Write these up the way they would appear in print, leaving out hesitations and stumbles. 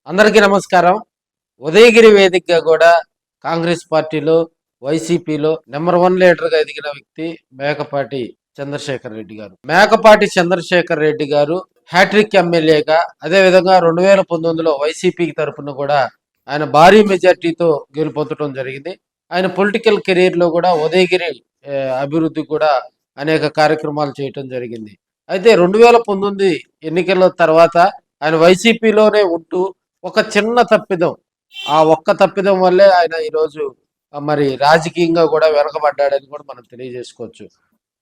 అందరికీ నమస్కారం. ఉదయగిరి వేదికగా కూడా కాంగ్రెస్ పార్టీలో, వైసీపీలో నెంబర్ 1 లీడర్‌గా ఎదిగిన వ్యక్తి మేకపాటి చంద్రశేఖర్ రెడ్డి గారు. మేకపాటి చంద్రశేఖర్ రెడ్డి గారు హ్యాట్రిక్ ఎమ్మెల్యేగా, అదేవిధంగా 2019లో వైసీపీ తరపున కూడా ఆయన భారీ మెజార్టీతో గెలుపొందడం జరిగింది. ఆయన పొలిటికల్ కెరీర్‌లో కూడా ఉదయగిరి అభివృద్ధికి కూడా అనేక కార్యక్రమాలు చేయటం జరిగింది. అయితే 2019 ఎన్నికల తర్వాత ఆయన వైసీపీలోనే ఉంటూ ఒక చిన్న తప్పిదం. ఆ ఒక్క తప్పిదం వల్లే ఆయన ఈరోజు మరి రాజకీయంగా కూడా వెనకబడ్డాడని కూడా మనం తెలియజేసుకోవచ్చు.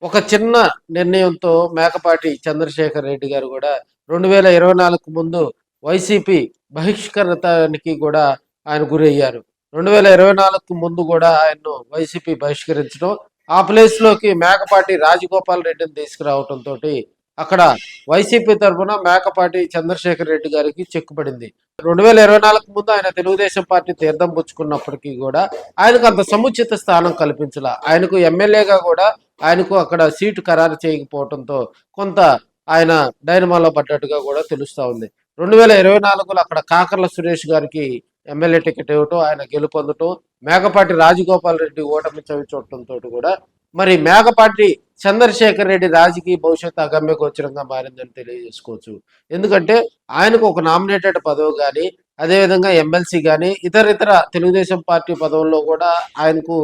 ఒక చిన్న నిర్ణయంతో మేకపాటి చంద్రశేఖర్ రెడ్డి గారు కూడా 2024 ముందు వైసీపీ బహిష్కరణకి కూడా ఆయన గురయ్యారు. 2024 ముందు కూడా ఆయన్ను వైసీపీ బహిష్కరించడం, ఆ ప్లేస్‌లోకి మేకపాటి రాజగోపాల్ రెడ్డిని తీసుకురావటంతోటి అక్కడ వైసీపీ తరఫున మేకపాటి చంద్రశేఖర్ రెడ్డి గారికి చెక్కుపడింది. 2024 ముందు ఆయన తెలుగుదేశం పార్టీ తీర్థం పుచ్చుకున్నప్పటికీ కూడా ఆయనకు అంత సముచిత స్థానం కల్పించాల. ఆయనకు ఎమ్మెల్యేగా కూడా ఆయనకు అక్కడ సీటు ఖరారు చేయకపోవడంతో కొంత ఆయన డైనమాలో పడ్డట్టుగా కూడా తెలుస్తా ఉంది. 2024లో అక్కడ కాకర్ల సురేష్ గారికి ఎమ్మెల్యే టికెట్ ఇవ్వటం, ఆయన గెలుపొందటం, మేకపాటి రాజగోపాల్ రెడ్డి ఓటమి చవి చూడటంతో కూడా మరి మేకపాటి చంద్రశేఖర్ రెడ్డి రాజకీయ భవిష్యత్తు అగమ్య గోచరంగా మారిందని తెలియజేసుకోవచ్చు. ఎందుకంటే ఆయనకు ఒక నామినేటెడ్ పదవి కానీ, అదేవిధంగా ఎమ్మెల్సీ కానీ, ఇతర తెలుగుదేశం పార్టీ పదవుల్లో కూడా ఆయనకు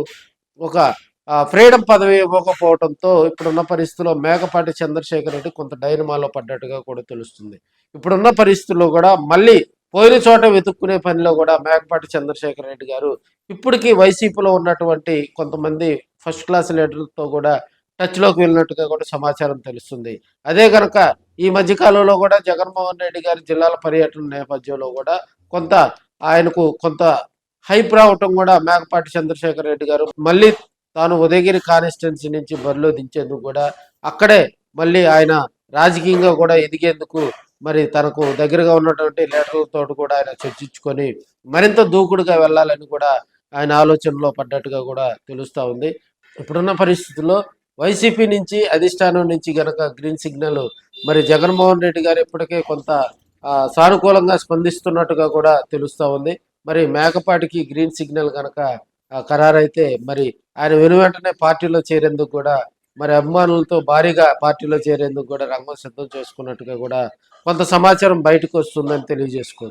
ఒక ఫ్రీడమ్ పదవి ఇవ్వకపోవడంతో ఇప్పుడున్న పరిస్థితుల్లో మేకపాటి చంద్రశేఖర్ రెడ్డి కొంత డైనమాలో పడ్డట్టుగా కూడా తెలుస్తుంది. ఇప్పుడున్న పరిస్థితుల్లో కూడా మళ్ళీ పోయిన చోట వెతుక్కునే పనిలో కూడా మేకపాటి చంద్రశేఖర్ రెడ్డి గారు ఇప్పటికీ వైసీపీలో ఉన్నటువంటి కొంతమంది ఫస్ట్ క్లాస్ లీడర్లతో కూడా టచ్లోకి వెళ్ళినట్టుగా కూడా సమాచారం తెలుస్తుంది. అదే కనుక ఈ మధ్యకాలంలో కూడా జగన్మోహన్ రెడ్డి గారి జిల్లాల పర్యటన నేపథ్యంలో కూడా కొంత ఆయనకు కొంత హైప్ రావటం కూడా మేకపాటి చంద్రశేఖర్ రెడ్డి గారు మళ్ళీ తాను ఉదయగిరి కాన్స్టిట్యున్సీ నుంచి బరిలో దించేందుకు కూడా అక్కడే మళ్ళీ ఆయన రాజకీయంగా కూడా ఎదిగేందుకు మరి తనకు దగ్గరగా ఉన్నటువంటి లీడర్లతో కూడా ఆయన చర్చించుకొని మరింత దూకుడుగా వెళ్ళాలని కూడా ఆయన ఆలోచనలో పడ్డట్టుగా కూడా తెలుస్తూ ఉంది. ఇప్పుడున్న పరిస్థితుల్లో వైసీపీ నుంచి అధిష్టానం నుంచి గనక గ్రీన్ సిగ్నల్ మరి జగన్మోహన్ రెడ్డి గారు ఇప్పటికే కొంత సానుకూలంగా స్పందిస్తున్నట్టుగా కూడా తెలుస్తూ ఉంది. మరి మేకపాటికి గ్రీన్ సిగ్నల్ కనుక ఖరారైతే మరి ఆయన వెనువెంటనే పార్టీలో చేరేందుకు కూడా మరి అభిమానులతో భారీగా పార్టీలో చేరేందుకు కూడా రంగం సిద్ధం చేసుకున్నట్టుగా కూడా కొంత సమాచారం బయటకు వస్తుందని తెలియజేసుకోవచ్చు.